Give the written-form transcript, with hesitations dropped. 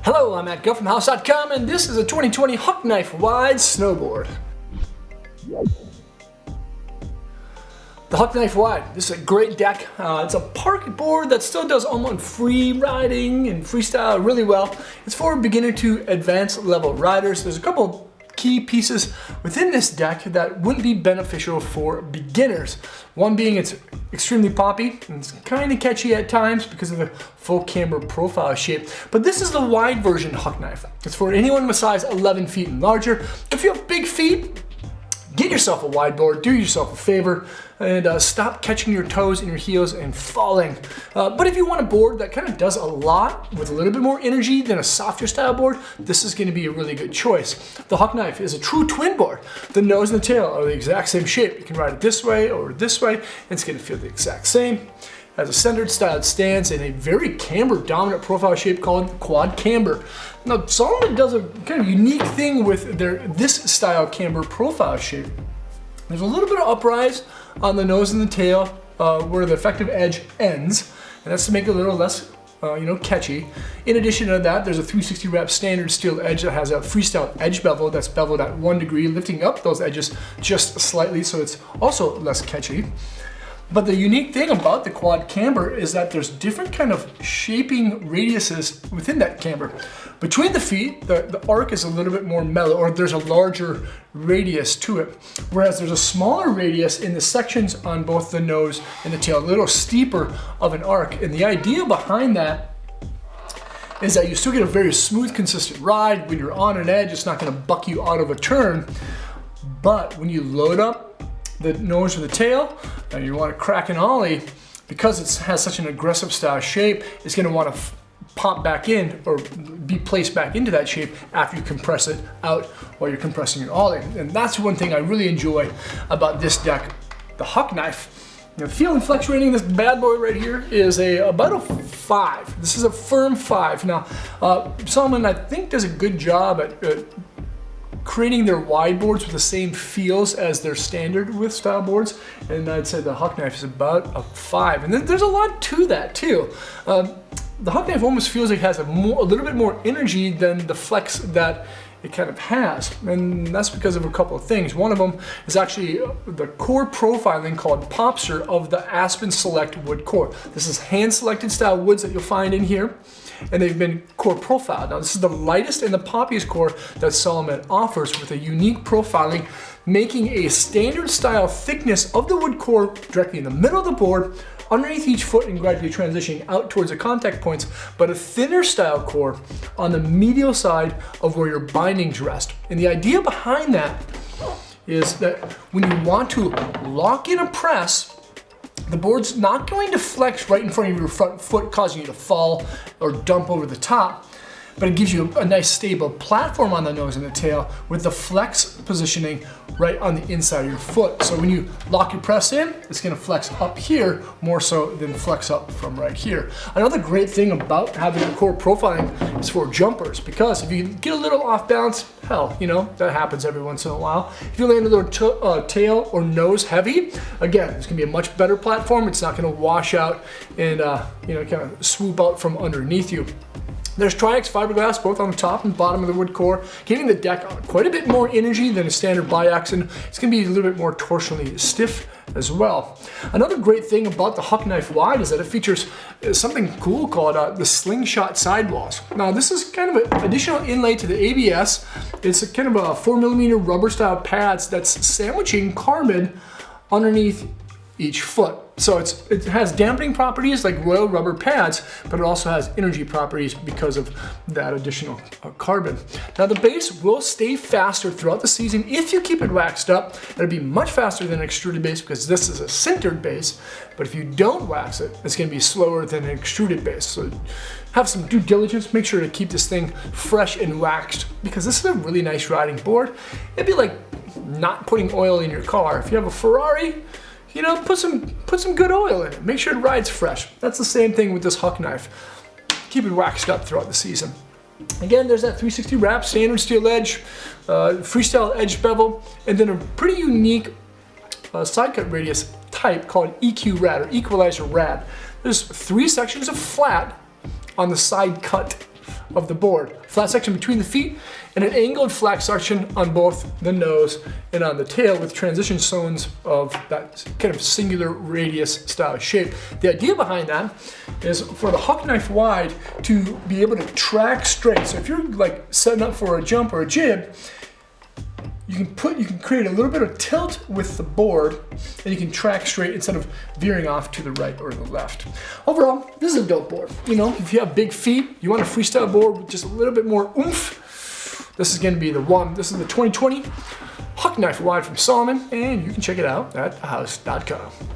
Hello, I'm Matt Guff from House.com, and this is a 2020 Huck Knife Wide Snowboard. The Huck Knife Wide, this is a great deck. It's a park board that still does almost free riding and freestyle really well. It's for beginner to advanced level riders. There's a couple key pieces within this deck that wouldn't be beneficial for beginners. One being it's extremely poppy and it's kind of catchy at times because of the full camber profile shape. But this is the wide version Huck Knife. It's for anyone with size 11 feet and larger. If you have big feet, get yourself a wide board, do yourself a favor, and stop catching your toes and your heels and falling. But if you want a board that kind of does a lot with a little bit more energy than a softer style board, this is going to be a really good choice. The Huck Knife is a true twin board. The nose and the tail are the exact same shape. You can ride it this way or this way, and it's going to feel the exact same. Has a centered styled stance in a very camber dominant profile shape called quad camber. Now Salomon does a kind of unique thing with this style camber profile shape. There's a little bit of uprise on the nose and the tail where the effective edge ends, and that's to make it a little less catchy. In addition to that, there's a 360 wrap standard steel edge that has a freestyle edge bevel that's beveled at 1 degree, lifting up those edges just slightly, so it's also less catchy. But the unique thing about the quad camber is that there's different kind of shaping radiuses within that camber. Between the feet, the arc is a little bit more mellow, or there's a larger radius to it. Whereas there's a smaller radius in the sections on both the nose and the tail, a little steeper of an arc. And the idea behind that is that you still get a very smooth, consistent ride. When you're on an edge, it's not gonna buck you out of a turn. But when you load up the nose or the tail, and you want to crack an ollie, because it has such an aggressive style shape, it's going to want to pop back in or be placed back into that shape after you compress it out while you're compressing your ollie. And that's one thing I really enjoy about this deck, the Huck Knife. Now, the feel and flex rating of this bad boy right here is about a 5. This is a firm 5. Now, Salomon, I think, does a good job at creating their wide boards with the same feels as their standard width style boards, and I'd say the Huck Knife is about a 5. And then there's a lot to that too. The Huck Knife almost feels like it has a little bit more energy than the flex that it kind of has, and that's because of a couple of things. One of them is actually the core profiling called Popster of the Aspen Select wood core. This is hand selected style woods that you'll find in here, and they've been core profiled. Now this is the lightest and the poppiest core that Salomon offers, with a unique profiling, making a standard style thickness of the wood core directly in the middle of the board, underneath each foot and gradually transitioning out towards the contact points, but a thinner style core on the medial side of where your bindings rest. And the idea behind that is that when you want to lock in a press, the board's not going to flex right in front of your front foot, causing you to fall or dump over the top, but it gives you a nice stable platform on the nose and the tail with the flex positioning right on the inside of your foot. So when you lock your press in, it's gonna flex up here more so than flex up from right here. Another great thing about having a core profiling is for jumpers, because if you get a little off balance, hell, that happens every once in a while. If you land a little tail or nose heavy, again, it's gonna be a much better platform. It's not gonna wash out and kind of swoop out from underneath you. There's Triax fiberglass both on the top and bottom of the wood core, giving the deck quite a bit more energy than a standard biax, and it's going to be a little bit more torsionally stiff as well. Another great thing about the Huck Knife Wide is that it features something cool called the slingshot sidewalls. Now this is kind of an additional inlay to the ABS. It's a kind of a 4mm rubber style pads that's sandwiching carbon underneath each foot. So it has dampening properties like royal rubber pads, but it also has energy properties because of that additional carbon. Now the base will stay faster throughout the season if you keep it waxed up. It'll be much faster than an extruded base because this is a sintered base, but if you don't wax it, it's gonna be slower than an extruded base. So have some due diligence, make sure to keep this thing fresh and waxed, because this is a really nice riding board. It'd be like not putting oil in your car. If you have a Ferrari, put some good oil in it. Make sure it rides fresh. That's the same thing with this Huck Knife. Keep it waxed up throughout the season. Again, there's that 360 wrap, standard steel edge, freestyle edge bevel, and then a pretty unique side cut radius type called EQ rad, or equalizer rad. There's 3 sections of flat on the side cut of the board. Flat section between the feet and an angled flat section on both the nose and on the tail with transition zones of that kind of singular radius style shape. The idea behind that is for the Huck Knife Wide to be able to track straight. So if you're like setting up for a jump or a jib, you can create a little bit of tilt with the board and you can track straight instead of veering off to the right or the left. Overall, this is a dope board. You know, if you have big feet, you want a freestyle board with just a little bit more oomph, this is gonna be the one. This is the 2020 Huck Knife Wide from Salomon, and you can check it out at thehouse.com.